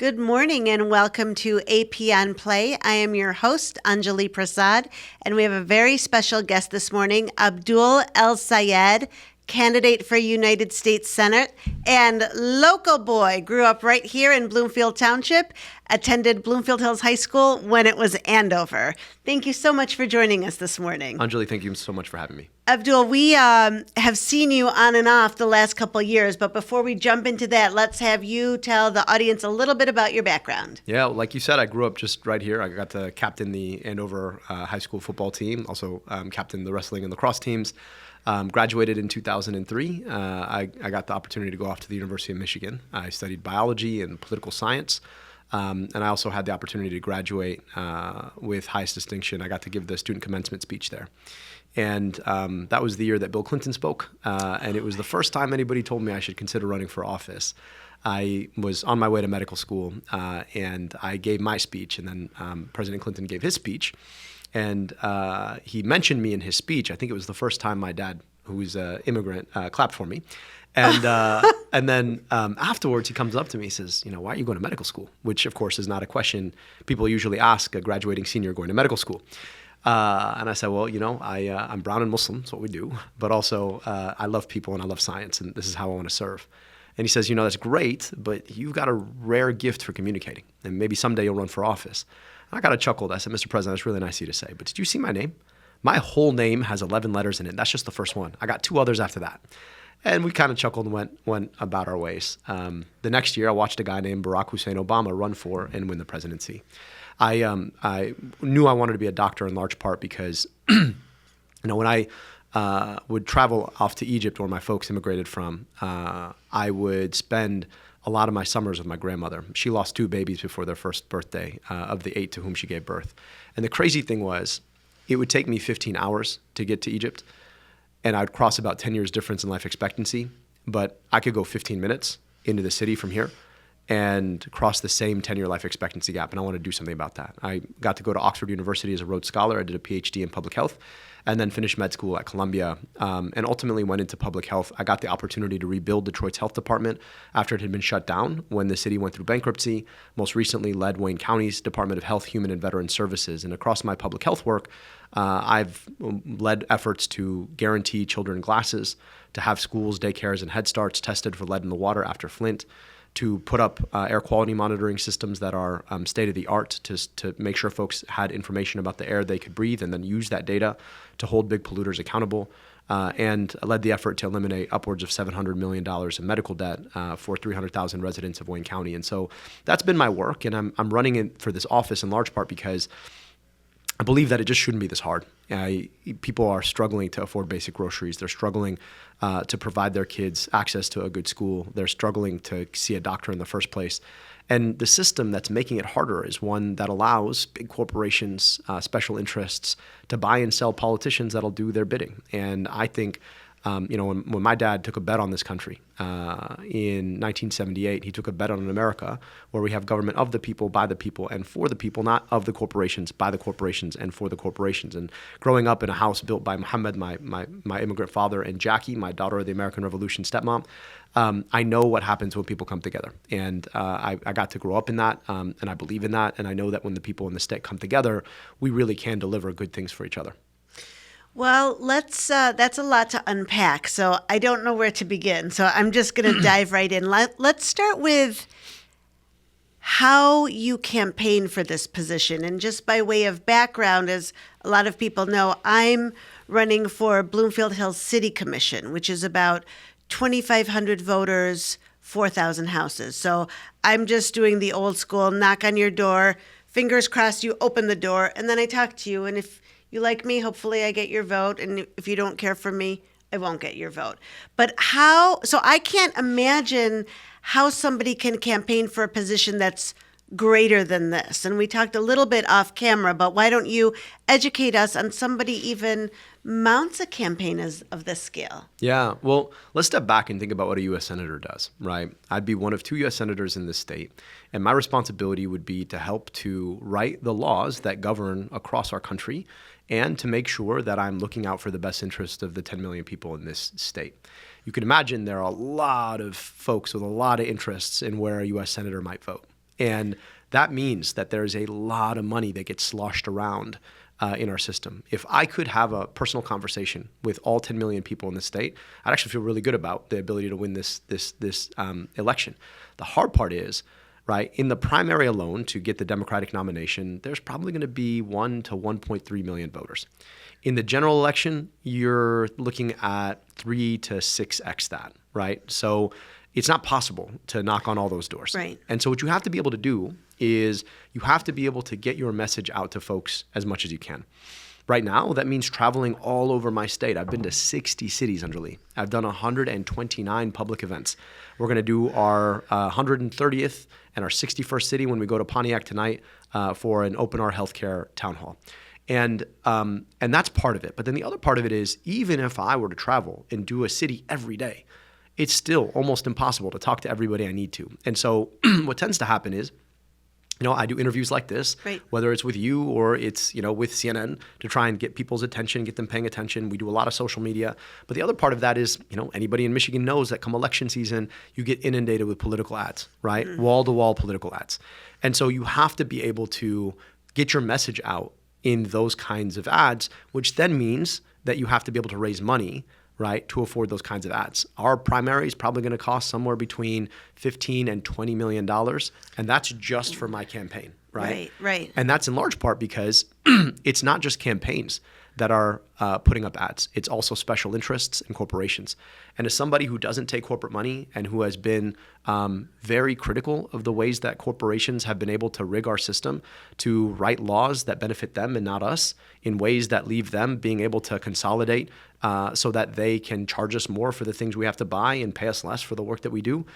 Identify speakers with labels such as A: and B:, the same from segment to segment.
A: Good morning and welcome to AP on Play. I am your host, Anjali Prasad, and we have a very special guest this morning, Abdul El-Sayed, candidate for United States Senate and local boy. Grew up right here in Bloomfield Township, attended Bloomfield Hills High School when it was Andover. Thank you so much for joining us this morning.
B: Anjali, thank you so much for having me.
A: Abdul, we have seen you on and off the last couple of years, but before we jump into that, let's have you tell the audience a little bit about your background.
B: Yeah, like you said, I grew up just right here. I got to captain the Andover high school football team, also captain the wrestling and lacrosse teams. Graduated in 2003. I got the opportunity to go off to the University of Michigan. I studied biology and political science. And I also had the opportunity to graduate with highest distinction. I got to give the student commencement speech there. And that was the year that Bill Clinton spoke. And it was the first time anybody told me I should consider running for office. I was on my way to medical school, and I gave my speech. And then President Clinton gave his speech. And he mentioned me in his speech. I think it was the first time my dad, who's an immigrant, clapped for me. And and then afterwards, he comes up to me and says, why are you going to medical school? Which, of course, is not a question people usually ask a graduating senior going to medical school. And I said, well, I'm brown and Muslim. That's what we do. But also, I love people and I love science. And this is how I want to serve. And he says, that's great, but you've got a rare gift for communicating. And maybe someday you'll run for office. I got a chuckled. I said, Mr. President, that's really nice of you to say, but did you see my name? My whole name has 11 letters in it. That's just the first one. I got 2 others after that. And we kind of chuckled and went about our ways. The next year, I watched a guy named Barack Hussein Obama run for and win the presidency. I knew I wanted to be a doctor in large part because, when I would travel off to Egypt, where my folks immigrated from, I would spend a lot of my summers with my grandmother. She lost 2 babies before their first birthday of the 8 to whom she gave birth. And the crazy thing was, it would take me 15 hours to get to Egypt, and I'd cross about 10 years difference in life expectancy, but I could go 15 minutes into the city from here and cross the same 10-year life expectancy gap, and I want to do something about that. I got to go to Oxford University as a Rhodes Scholar. I did a PhD in public health, and then finished med school at Columbia, and ultimately went into public health. I got the opportunity to rebuild Detroit's health department after it had been shut down when the city went through bankruptcy. Most recently led Wayne County's Department of Health, Human and Veteran Services. And across my public health work, I've led efforts to guarantee children glasses, to have schools, daycares, and Head Starts tested for lead in the water after Flint, to put up air quality monitoring systems that are state-of-the-art to make sure folks had information about the air they could breathe and then use that data to hold big polluters accountable, and led the effort to eliminate upwards of $700 million in medical debt for 300,000 residents of Wayne County. And so that's been my work, and I'm running it for this office in large part because I believe that it just shouldn't be this hard. People are struggling to afford basic groceries. They're struggling to provide their kids access to a good school. They're struggling to see a doctor in the first place. And the system that's making it harder is one that allows big corporations, special interests, to buy and sell politicians that'll do their bidding. And I think when my dad took a bet on this country in 1978, he took a bet on America where we have government of the people, by the people, and for the people, not of the corporations, by the corporations, and for the corporations. And growing up in a house built by Muhammad, my immigrant father, and Jackie, my daughter of the American Revolution stepmom, I know what happens when people come together. And I got to grow up in that, and I believe in that. And I know that when the people in the state come together, we really can deliver good things for each other.
A: Well, that's a lot to unpack, so I don't know where to begin. So I'm just going to dive right in. Let's start with how you campaigned for this position. And just by way of background, as a lot of people know, I'm running for Bloomfield Hills City Commission, which is about 2,500 voters, 4,000 houses. So I'm just doing the old school knock on your door, fingers crossed you open the door, and then I talk to you. And if you like me, hopefully I get your vote. And if you don't care for me, I won't get your vote. But so I can't imagine how somebody can campaign for a position that's greater than this. And we talked a little bit off camera, but why don't you educate us on somebody even mounts a campaign of this scale?
B: Yeah, well, let's step back and think about what a U.S. Senator does, right? I'd be one of 2 U.S. Senators in this state, and my responsibility would be to help to write the laws that govern across our country and to make sure that I'm looking out for the best interest of the 10 million people in this state. You can imagine there are a lot of folks with a lot of interests in where a U.S. Senator might vote. And that means that there's a lot of money that gets sloshed around in our system. If I could have a personal conversation with all 10 million people in the state, I'd actually feel really good about the ability to win this election. The hard part is, right, in the primary alone to get the Democratic nomination, there's probably going to be 1 to 1.3 million voters. In the general election, you're looking at 3 to 6x that, right? So it's not possible to knock on all those doors.
A: Right.
B: And so what you have to be able to do is you have to be able to get your message out to folks as much as you can. Right now, that means traveling all over my state. I've been to 60 cities, Anjali. I've done 129 public events. We're going to do our 130th and our 61st city when we go to Pontiac tonight for an open our healthcare town hall. And that's part of it. But then the other part of it is, even if I were to travel and do a city every day, it's still almost impossible to talk to everybody I need to. And so what tends to happen is, I do interviews like this,
A: right,
B: whether it's with you or it's, with CNN to try and get people's attention, get them paying attention. We do a lot of social media. But the other part of that is, anybody in Michigan knows that come election season, you get inundated with political ads, right? Mm-hmm. Wall-to-wall political ads. And so you have to be able to get your message out in those kinds of ads, which then means that you have to be able to raise money, right, to afford those kinds of ads. Our primary is probably going to cost somewhere between $15 and $20 million, and that's just for my campaign, right?
A: Right.
B: And that's in large part because it's not just campaigns that are putting up ads. It's also special interests and corporations. And as somebody who doesn't take corporate money and who has been very critical of the ways that corporations have been able to rig our system to write laws that benefit them and not us in ways that leave them being able to consolidate so that they can charge us more for the things we have to buy and pay us less for the work that we do,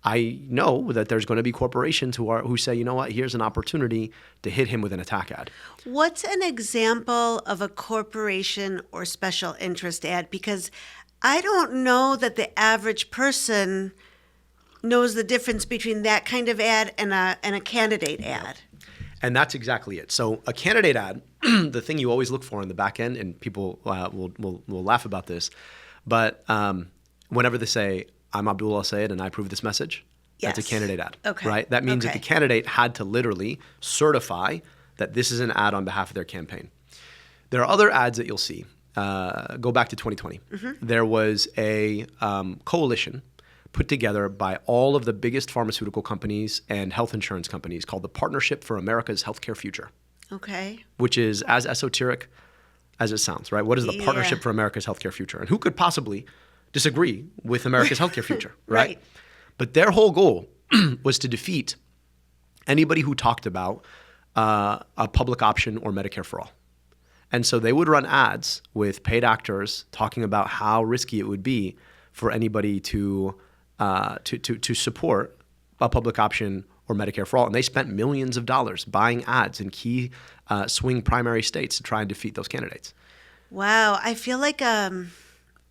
B: I know that there's going to be corporations who say, you know what, here's an opportunity to hit him with an attack ad.
A: What's an example of a corporation or special interest ad? Because I don't know that the average person knows the difference between that kind of ad and a candidate ad.
B: And that's exactly it. So a candidate ad, the thing you always look for in the back end, and people will laugh about this, but whenever they say, I'm Abdul El-Sayed and I approve this message,
A: yes,
B: that's a candidate ad,
A: okay,
B: right? That means
A: okay,
B: that the candidate had to literally certify that this is an ad on behalf of their campaign. There are other ads that you'll see. Go back to 2020. Mm-hmm. There was a coalition put together by all of the biggest pharmaceutical companies and health insurance companies called the Partnership for America's Healthcare Future.
A: Okay.
B: Which is as esoteric as it sounds, right? What is the Partnership for America's Healthcare Future? And who could possibly disagree with America's healthcare future, right? But their whole goal was to defeat anybody who talked about a public option or Medicare for all. And so they would run ads with paid actors talking about how risky it would be for anybody to support a public option or Medicare for all. And they spent millions of dollars buying ads in key swing primary states to try and defeat those candidates.
A: Wow.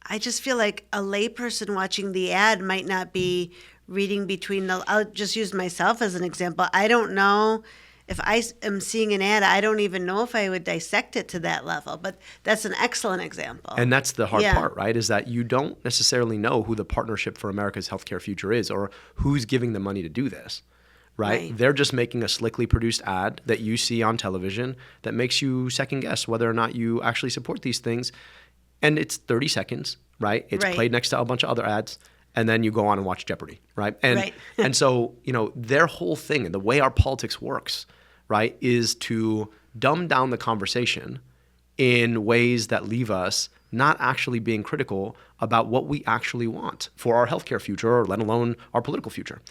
A: I just feel like a layperson watching the ad might not be reading between I'll just use myself as an example. I don't know if I am seeing an ad, I don't even know if I would dissect it to that level, but that's an excellent example.
B: And that's the hard part, right? Is that you don't necessarily know who the Partnership for America's Healthcare Future is or who's giving the money to do this, right? They're just making a slickly produced ad that you see on television that makes you second guess whether or not you actually support these things. And it's 30 seconds, right? It's played next to a bunch of other ads, and then you go on and watch Jeopardy, right? And so, their whole thing and the way our politics works, right, is to dumb down the conversation in ways that leave us not actually being critical about what we actually want for our healthcare future, or let alone our political future.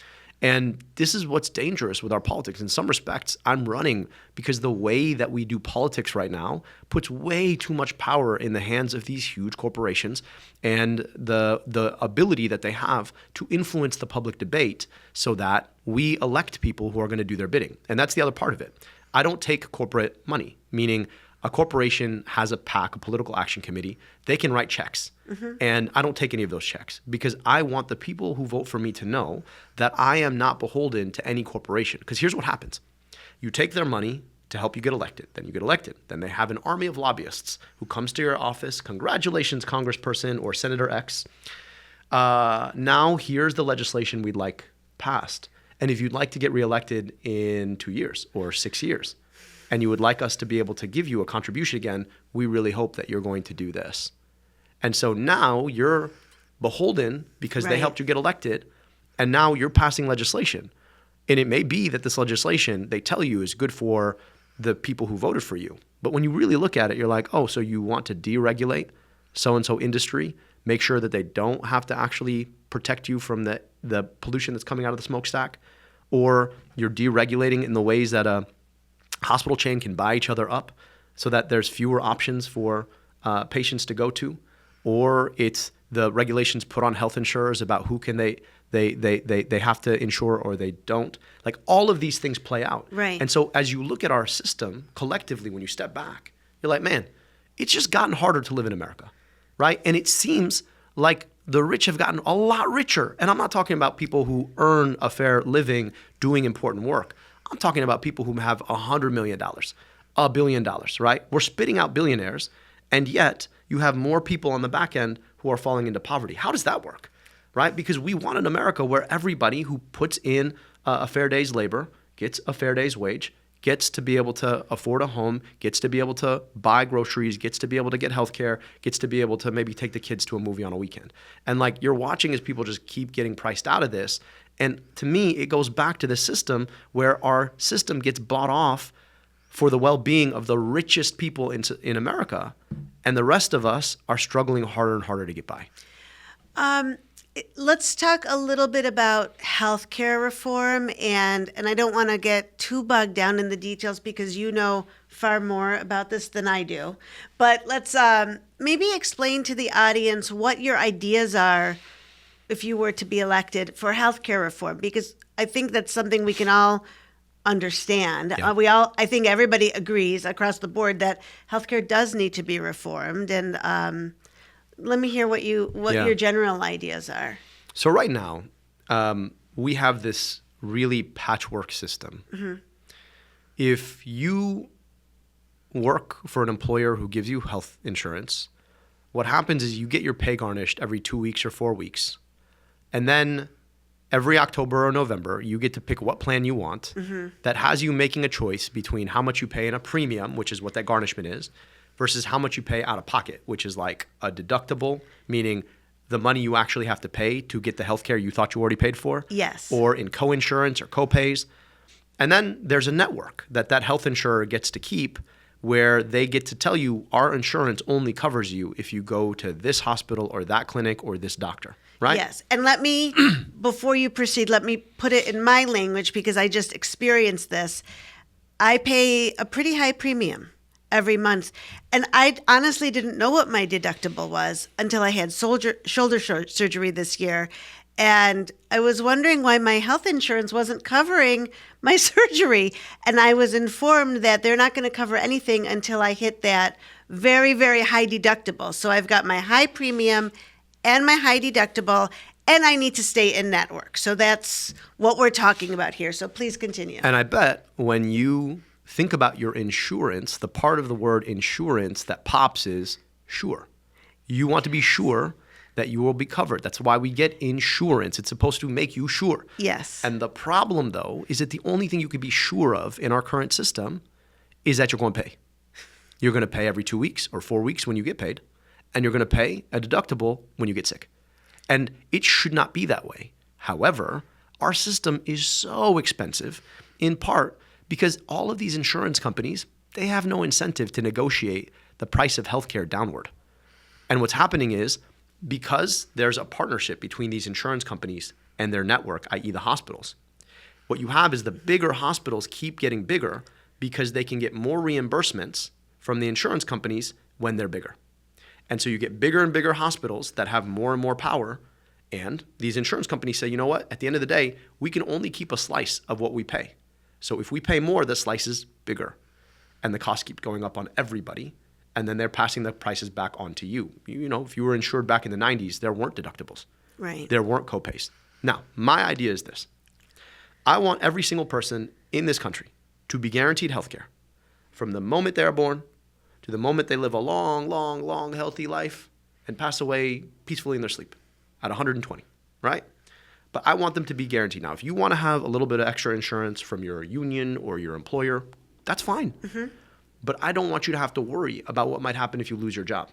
B: And this is what's dangerous with our politics. In some respects, I'm running because the way that we do politics right now puts way too much power in the hands of these huge corporations and the ability that they have to influence the public debate so that we elect people who are going to do their bidding. And that's the other part of it. I don't take corporate money, meaning a corporation has a PAC, a political action committee. They can write checks. Mm-hmm. And I don't take any of those checks because I want the people who vote for me to know that I am not beholden to any corporation. Because here's what happens. You take their money to help you get elected. Then you get elected. Then they have an army of lobbyists who comes to your office. Congratulations, Congressperson or Senator X. Now here's the legislation we'd like passed. And if you'd like to get reelected in 2 years or 6 years, and you would like us to be able to give you a contribution again, we really hope that you're going to do this. And so now you're beholden because they helped you get elected, and now you're passing legislation. And it may be that this legislation, they tell you, is good for the people who voted for you. But when you really look at it, you're like, oh, so you want to deregulate so-and-so industry, make sure that they don't have to actually protect you from the pollution that's coming out of the smokestack, or you're deregulating in the ways that a hospital chain can buy each other up so that there's fewer options for patients to go to, or it's the regulations put on health insurers about who can they have to insure or they don't. Like all of these things play out.
A: Right.
B: And so as you look at our system collectively, when you step back, you're like, man, it's just gotten harder to live in America, right? And it seems like the rich have gotten a lot richer. And I'm not talking about people who earn a fair living doing important work. I'm talking about people who have $100 million, $1 billion, right? We're spitting out billionaires, and yet you have more people on the back end who are falling into poverty. How does that work, right? Because we want an America where everybody who puts in a fair day's labor gets a fair day's wage, gets to be able to afford a home, gets to be able to buy groceries, gets to be able to get healthcare, gets to be able to maybe take the kids to a movie on a weekend. And like you're watching as people just keep getting priced out of this. And to me, it goes back to the system where our system gets bought off for the well-being of the richest people in America, and the rest of us are struggling harder and harder to get by.
A: Let's talk a little bit about healthcare reform, and I don't want to get too bogged down in the details because you know far more about this than I do. But let's maybe explain to the audience what your ideas are if you were to be elected for healthcare reform, because I think that's something we can all understand.
B: Yeah.
A: I think everybody agrees across the board that healthcare does need to be reformed, and let me hear what your general ideas are.
B: So right now, we have this really patchwork system. Mm-hmm. If you work for an employer who gives you health insurance, what happens is you get your pay garnished every 2 weeks or 4 weeks. And then every October or November, you get to pick what plan you want that has you making a choice between how much you pay in a premium, which is what that garnishment is, versus how much you pay out of pocket, which is like a deductible, meaning the money you actually have to pay to get the healthcare you thought you already paid for.
A: Yes.
B: Or in co-insurance or co-pays. And then there's a network that health insurer gets to keep where they get to tell you our insurance only covers you if you go to this hospital or that clinic or this doctor, right?
A: Yes. And let me, before you proceed, let me put it in my language because I just experienced this. I pay a pretty high premium every month. And I honestly didn't know what my deductible was until I had shoulder surgery this year. And I was wondering why my health insurance wasn't covering my surgery. And I was informed that they're not going to cover anything until I hit that very, very high deductible. So I've got my high premium and my high deductible, and I need to stay in network. So that's what we're talking about here. So please continue.
B: And I bet when you think about your insurance, the part of the word insurance that pops is sure. You want to be sure that you will be covered. That's why we get insurance. It's supposed to make you sure.
A: Yes.
B: And the problem, though, is that the only thing you can be sure of in our current system is that you're going to pay. You're going to pay every 2 weeks or 4 weeks when you get paid, and you're going to pay a deductible when you get sick. And it should not be that way. However, our system is so expensive, in part because all of these insurance companies, they have no incentive to negotiate the price of healthcare downward. And what's happening is, because there's a partnership between these insurance companies and their network, i.e. the hospitals, what you have is the bigger hospitals keep getting bigger because they can get more reimbursements from the insurance companies when they're bigger. And so you get bigger and bigger hospitals that have more and more power, and these insurance companies say, you know what, at the end of the day, we can only keep a slice of what we pay. So if we pay more, the slice is bigger, and the costs keep going up on everybody. And then they're passing the prices back on to you. You know, if you were insured back in the 90s, there weren't deductibles.
A: Right.
B: There weren't copays. Now, my idea is this. I want every single person in this country to be guaranteed health care from the moment they're born to the moment they live a long, long, long, healthy life and pass away peacefully in their sleep at 120, right? but I want them to be guaranteed. Now, if you want to have a little bit of extra insurance from your union or your employer, that's fine. But I don't want you to have to worry about what might happen if you lose your job.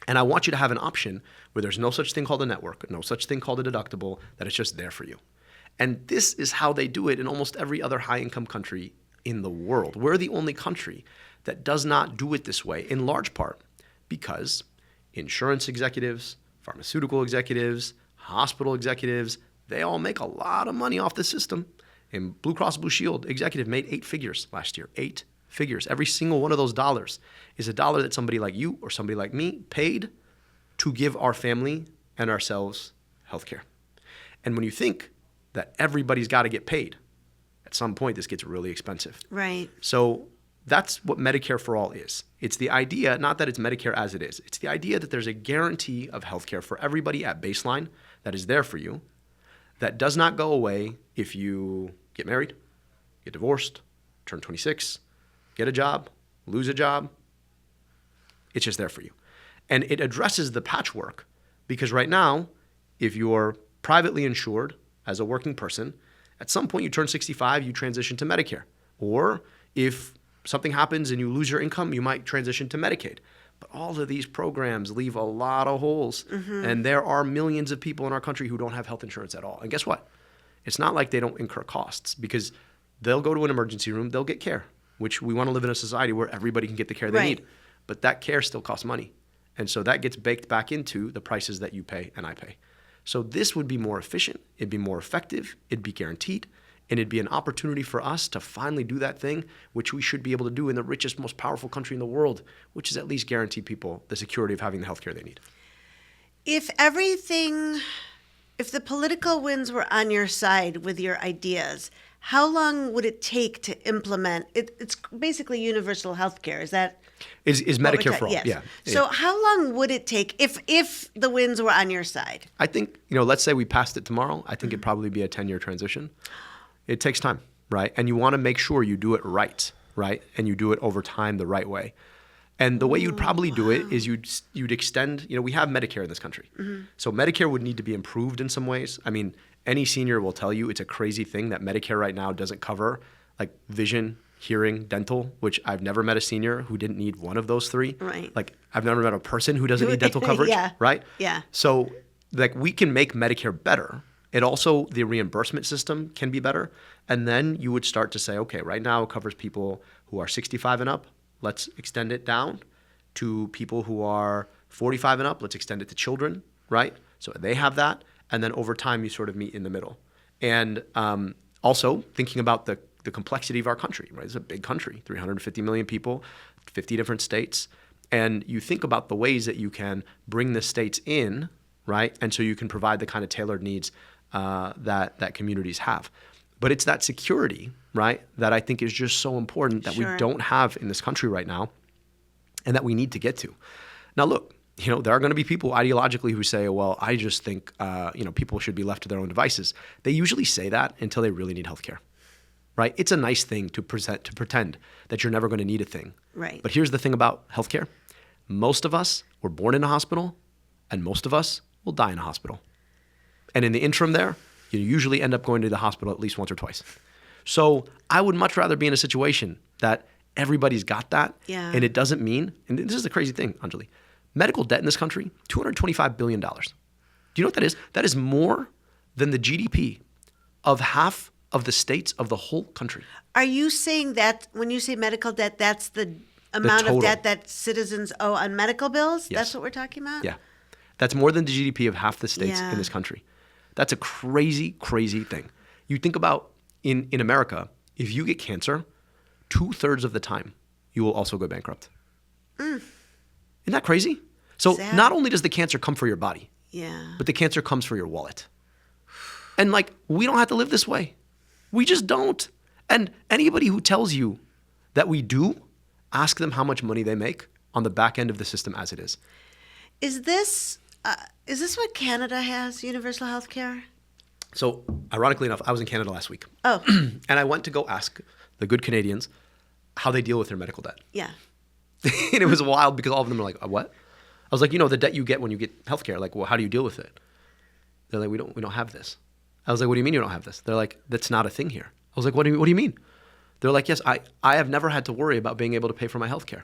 B: And I want you to have an option where there's no such thing called a network, no such thing called a deductible, that it's just there for you. And this is how they do it in almost every other high-income country in the world. We're the only country that does not do it this way, in large part because insurance executives, pharmaceutical executives, hospital executives, they all make a lot of money off the system. And Blue Cross Blue Shield executive made 8 figures last year, 8 figures. Every single one of those dollars is a dollar that somebody like you or somebody like me paid to give our family and ourselves health care. And when you think that everybody's got to get paid, at some point this gets really expensive.
A: Right.
B: So that's what Medicare for All is. It's the idea, not that it's Medicare as it is, it's the idea that there's a guarantee of health care for everybody at baseline that is there for you, that does not go away if you get married, get divorced, turn 26, get a job, lose a job. It's just there for you. And it addresses the patchwork because right now, if you're privately insured as a working person, at some point you turn 65, you transition to Medicare. Or if something happens and you lose your income, you might transition to Medicaid. But all of these programs leave a lot of holes. And there are millions of people in our country who don't have health insurance at all. And guess what? It's not like they don't incur costs because they'll go to an emergency room, they'll get care, which we want to live in a society where everybody can get the care they need. But that care still costs money. And so that gets baked back into the prices that you pay and I pay. So this would be more efficient, it'd be more effective, it'd be guaranteed, and it'd be an opportunity for us to finally do that thing which we should be able to do in the richest, most powerful country in the world, which is at least guarantee people the security of having the health care they need.
A: If the political winds were on your side with your ideas, how long would it take to implement it? It's basically universal health care. Is that
B: is Medicare for all?
A: Yes.
B: Yeah.
A: So how long would it take if the winds were on your side?
B: I think, let's say we passed it tomorrow. I think it'd probably be a 10-year transition. It takes time, right? And you want to make sure you do it right? And you do it over time the right way. And the way you'd probably do it is you'd extend, we have Medicare in this country. So Medicare would need to be improved in some ways. I mean, any senior will tell you it's a crazy thing that Medicare right now doesn't cover, like vision, hearing, dental, which I've never met a senior who didn't need one of those 3.
A: Right.
B: Like I've never met a person who doesn't need dental coverage,
A: Yeah.
B: right?
A: Yeah.
B: So like we can make Medicare better. It also, the reimbursement system can be better. And then you would start to say, okay, right now it covers people who are 65 and up. Let's extend it down to people who are 45 and up. Let's extend it to children, right? So they have that. And then over time, you sort of meet in the middle. And also thinking about the complexity of our country, right? It's a big country, 350 million people, 50 different states. And you think about the ways that you can bring the states in, right? And so you can provide the kind of tailored needs that communities have. But it's that security, right, that I think is just so important that we don't have in this country right now and that we need to get to. Now, look, there are going to be people ideologically who say, well, I just think, people should be left to their own devices. They usually say that until they really need healthcare, right? It's a nice thing to pretend that you're never going to need a thing.
A: Right.
B: But here's the thing about healthcare. Most of us were born in a hospital and most of us will die in a hospital. And in the interim there, you usually end up going to the hospital at least once or twice. So I would much rather be in a situation that everybody's got that.
A: Yeah.
B: And it doesn't mean, and this is the crazy thing, Anjali, medical debt in this country, $225 billion. Do you know what that is? That is more than the GDP of half of the states of the whole country.
A: Are you saying that when you say medical debt, that's the amount of debt that citizens owe on medical bills?
B: Yes.
A: That's what we're talking about?
B: Yeah. That's more than the GDP of half the states in this country. That's a crazy, crazy thing. You think about in America, if you get cancer, 2/3 of the time, you will also go bankrupt. Isn't that crazy? So
A: Sad.
B: Not only does the cancer come for your body,
A: Yeah.
B: but the cancer comes for your wallet. And we don't have to live this way. We just don't. And anybody who tells you that we do, ask them how much money they make on the back end of the system as it is.
A: Is this what Canada has, universal health care?
B: So ironically enough, I was in Canada last week.
A: Oh.
B: And I went to go ask the good Canadians how they deal with their medical debt.
A: Yeah.
B: And it was wild because all of them were like, what? I was like, the debt you get when you get healthcare, well, how do you deal with it? They're like, we don't have this. I was like, what do you mean you don't have this? They're like, that's not a thing here. I was like, what do you mean? They're like, yes, I have never had to worry about being able to pay for my healthcare.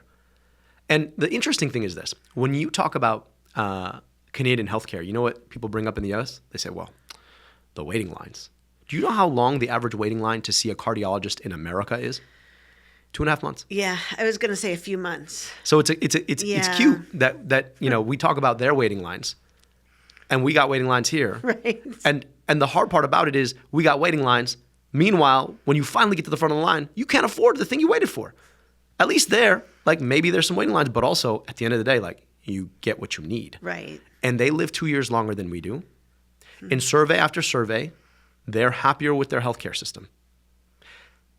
B: And the interesting thing is this. When you talk about Canadian healthcare, you know what people bring up in the US? They say, well, the waiting lines. Do you know how long the average waiting line to see a cardiologist in America is? 2.5 months.
A: Yeah, I was going to say a few months.
B: So it's cute that we talk about their waiting lines, and we got waiting lines here.
A: Right.
B: And the hard part about it is we got waiting lines. Meanwhile, when you finally get to the front of the line, you can't afford the thing you waited for. At least there, like maybe there's some waiting lines, but also at the end of the day, like you get what you need.
A: Right.
B: And they live 2 years longer than we do. In survey after survey, they're happier with their healthcare system.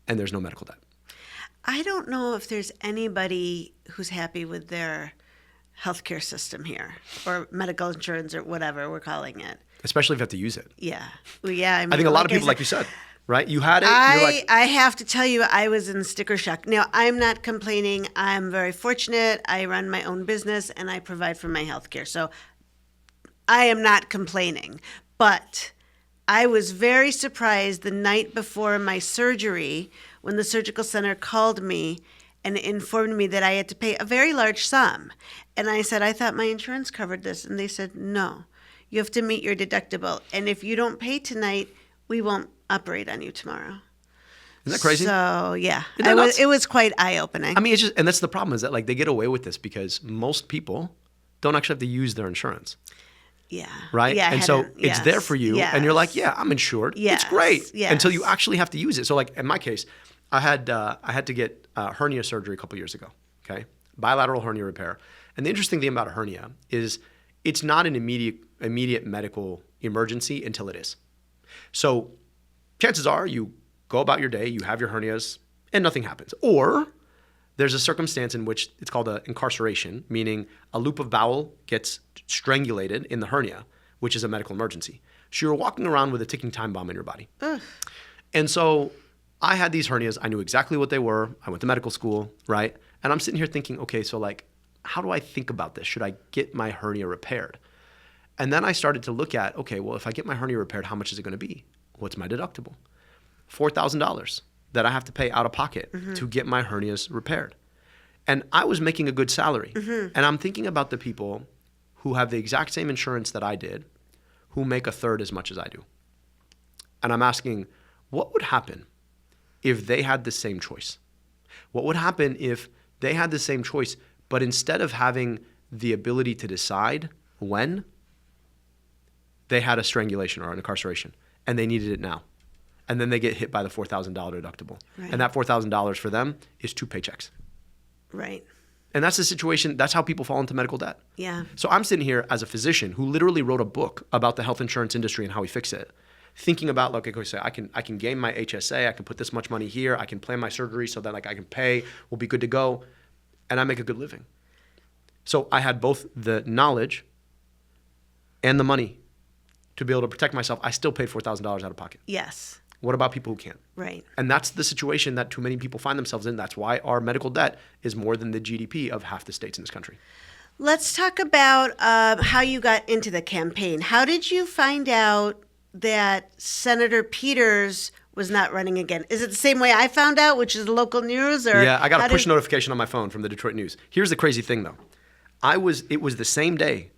B: And there's no medical debt.
A: I don't know if there's anybody who's happy with their healthcare system here, or medical insurance, or whatever we're calling it.
B: Especially if you have to use it.
A: Yeah. Well, yeah.
B: I think a lot of people, like you said, right? You had it. You're like,
A: I have to tell you, I was in sticker shock. Now, I'm not complaining. I'm very fortunate. I run my own business and I provide for my healthcare. So I am not complaining. But I was very surprised the night before my surgery when the surgical center called me and informed me that I had to pay a very large sum. And I said, I thought my insurance covered this. And they said, no, you have to meet your deductible. And if you don't pay tonight, we won't operate on you tomorrow.
B: Isn't that crazy?
A: So, yeah,
B: Isn't that nuts?
A: it was quite eye-opening.
B: I mean, it's just, and that's the problem is that like they get away with this because most people don't actually have to use their insurance.
A: Yeah.
B: Right?
A: Yeah,
B: and so it's there for you.
A: Yes.
B: And you're like, yeah, I'm insured.
A: Yes.
B: It's great.
A: Yes.
B: Until you actually have to use it. So like in my case, I had to get hernia surgery a couple years ago. Okay. Bilateral hernia repair. And the interesting thing about a hernia is it's not an immediate medical emergency until it is. So chances are you go about your day, you have your hernias, and nothing happens. Or there's a circumstance in which it's called an incarceration, meaning a loop of bowel gets strangulated in the hernia, which is a medical emergency. So you're walking around with a ticking time bomb in your body. Ugh. And so I had these hernias. I knew exactly what they were. I went to medical school, right? And I'm sitting here thinking, okay, so like, how do I think about this? Should I get my hernia repaired? And then I started to look at, okay, well, if I get my hernia repaired, how much is it going to be? What's my deductible? $4,000 that I have to pay out of pocket to get my hernias repaired. And I was making a good salary. And I'm thinking about the people who have the exact same insurance that I did, who make a third as much as I do. And I'm asking, what would happen if they had the same choice? What would happen if they had the same choice, but instead of having the ability to decide when, they had a strangulation or an incarceration, and they needed it now? And then they get hit by the $4,000 deductible. Right. And that $4,000 for them is 2 paychecks.
A: Right.
B: And that's the situation. That's how people fall into medical debt.
A: Yeah.
B: So I'm sitting here as a physician who literally wrote a book about the health insurance industry and how we fix it, thinking about, like, okay, so I can gain my HSA, I can put this much money here, I can plan my surgery so that like I can pay, we'll be good to go, and I make a good living. So I had both the knowledge and the money to be able to protect myself. I still paid $4,000 out of pocket.
A: Yes.
B: What about people who can't?
A: Right.
B: And that's the situation that too many people find themselves in. That's why our medical debt is more than the GDP of half the states in this country.
A: Let's talk about how you got into the campaign. How did you find out that Senator Peters was not running again? Is it the same way I found out, which is the local news? Or
B: yeah, I got a push notification on my phone from the Detroit News. Here's the crazy thing, though. It was the same day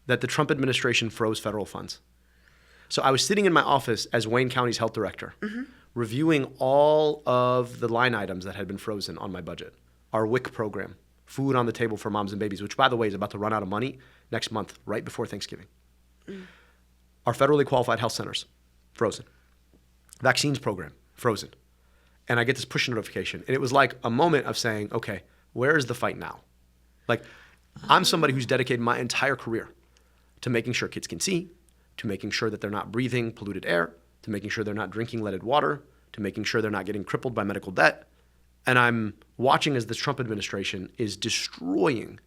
B: that the Trump administration froze federal funds. So I was sitting in my office as Wayne County's health director, reviewing all of the line items that had been frozen on my budget. Our WIC program, Food on the Table for Moms and Babies, which, by the way, is about to run out of money next month, right before Thanksgiving. Our federally qualified health centers, frozen. Vaccines program, frozen. And I get this push notification. And it was like a moment of saying, okay, where is the fight now? Like, I'm somebody who's dedicated my entire career to making sure kids can see, to making sure that they're not breathing polluted air, to making sure they're not drinking leaded water, to making sure they're not getting crippled by medical debt. And I'm watching as the Trump administration is destroying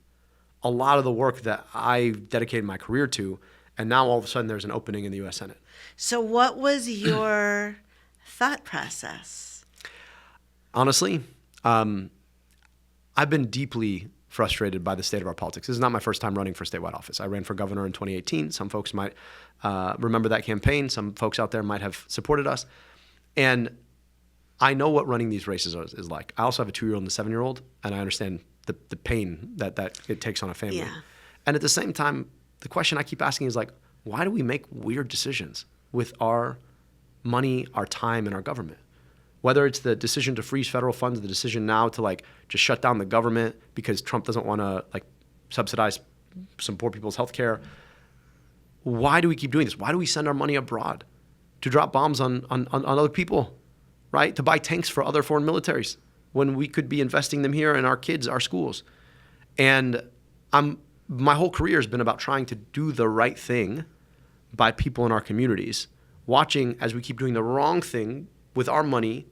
B: a lot of the work that I dedicated my career to. And now all of a sudden there's an opening in the U.S. Senate.
A: So what was your thought process?
B: Honestly, I've been deeply frustrated by the state of our politics. This is not my first time running for statewide office. I ran for governor in 2018. Some folks might remember that campaign. Some folks out there might have supported us. And I know what running these races is like. I also have a 2-year-old and a 7-year-old, and I understand the pain that it takes on a family.
A: Yeah.
B: And at the same time, the question I keep asking is like, why do we make weird decisions with our money, our time, and our government? Whether it's the decision to freeze federal funds, the decision now to like just shut down the government because Trump doesn't want to like subsidize some poor people's health care. Why do we keep doing this? Why do we send our money abroad to drop bombs on other people, right? To buy tanks for other foreign militaries when we could be investing them here in our kids, our schools. And my whole career has been about trying to do the right thing by people in our communities, watching as we keep doing the wrong thing with our money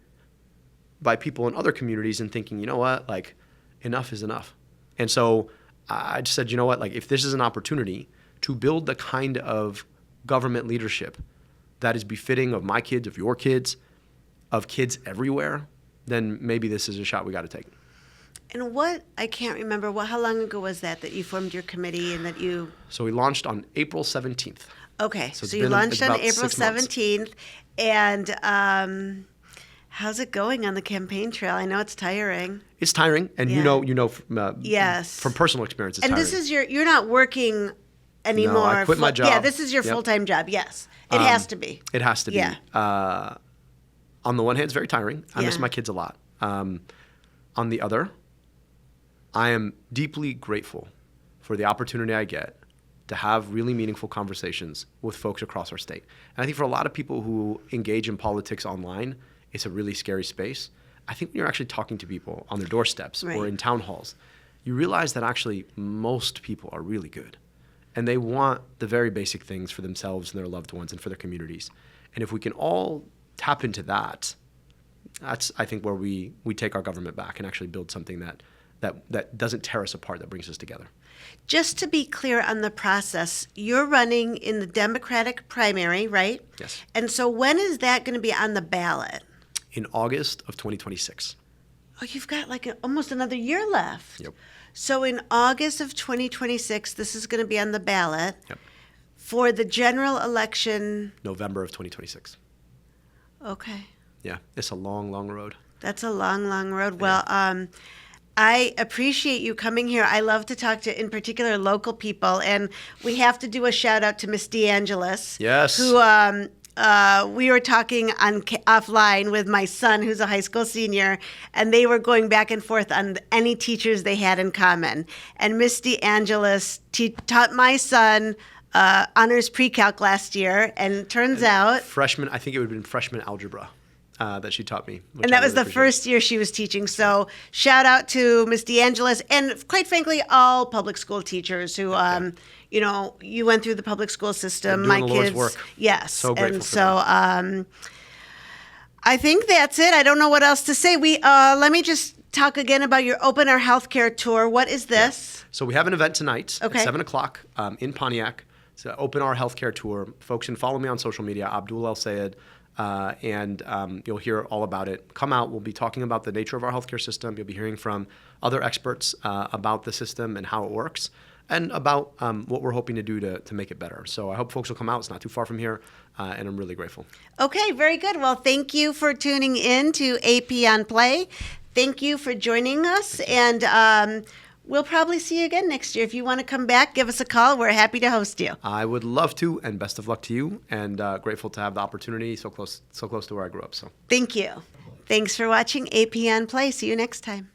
B: by people in other communities and thinking, you know what, like enough is enough. And so I just said, you know what, like if this is an opportunity to build the kind of government leadership that is befitting of my kids, of your kids, of kids everywhere, then maybe this is a shot we got to take.
A: And I can't remember, how long ago was that you formed your committee and that you...
B: So we launched on April 17th.
A: Okay, so you launched on April 17th. And how's it going on the campaign trail? I know it's tiring.
B: It's tiring, and
A: Yeah.
B: you know
A: Yes.
B: from personal experience, it's
A: And
B: tiring.
A: this is you're not working anymore.
B: No, I quit my job.
A: Yeah, this is your
B: Yep.
A: full-time job, yes. It has to be.
B: It has to be.
A: Yeah.
B: On the one hand, it's very tiring. I miss
A: Yeah.
B: my kids a lot. On the other, I am deeply grateful for the opportunity I get to have really meaningful conversations with folks across our state. And I think for a lot of people who engage in politics online, it's a really scary space. I think when you're actually talking to people on their doorsteps
A: Right.
B: or in town halls, you realize that actually most people are really good. And they want the very basic things for themselves and their loved ones and for their communities. And if we can all tap into that, that's, I think, where we take our government back and actually build something that doesn't tear us apart, that brings us together.
A: Just to be clear on the process, you're running in the Democratic primary, right?
B: Yes.
A: And so when is that going to be on the ballot?
B: In August of 2026.
A: Oh, you've got like almost another year left.
B: Yep.
A: So in August of 2026, this is going to be on the ballot.
B: Yep.
A: For the general election.
B: November of 2026.
A: Okay.
B: Yeah, it's a long, long road.
A: That's a long, long road. Well, I appreciate you coming here. I love to talk to, in particular, local people. And we have to do a shout out to Miss DeAngelis.
B: Yes.
A: Who we were talking offline with my son, who's a high school senior, and they were going back and forth on any teachers they had in common. And Miss DeAngelis taught my son honors pre-calc last year, and turns out...
B: Freshman, I think it would have been freshman algebra that she taught me.
A: And that was the first year she was teaching. So shout out to Miss DeAngelis, and quite frankly, all public school teachers who, you know, you went through the public school system.
B: They're doing
A: My
B: the Lord's
A: kids,
B: work.
A: yes.
B: So grateful
A: and
B: for
A: so I think that's it. I don't know what else to say. Let me just talk again about your Open Our Healthcare tour. What is this?
B: So we have an event tonight
A: Okay.
B: at 7 o'clock in Pontiac. It's an Open Our Healthcare tour. Folks can follow me on social media, Abdul El-Sayed, and you'll hear all about it. Come out. We'll be talking about the nature of our healthcare system. You'll be hearing from other experts about the system and how it works, and about what we're hoping to do to make it better. So I hope folks will come out. It's not too far from here, and I'm really grateful.
A: Okay, very good. Well, thank you for tuning in to AP on Play. Thank you for joining us, and we'll probably see you again next year. If you want to come back, give us a call. We're happy to host you.
B: I would love to, and best of luck to you, and grateful to have the opportunity so close to where I grew up. So
A: Thank you. Thanks for watching AP on Play. See you next time.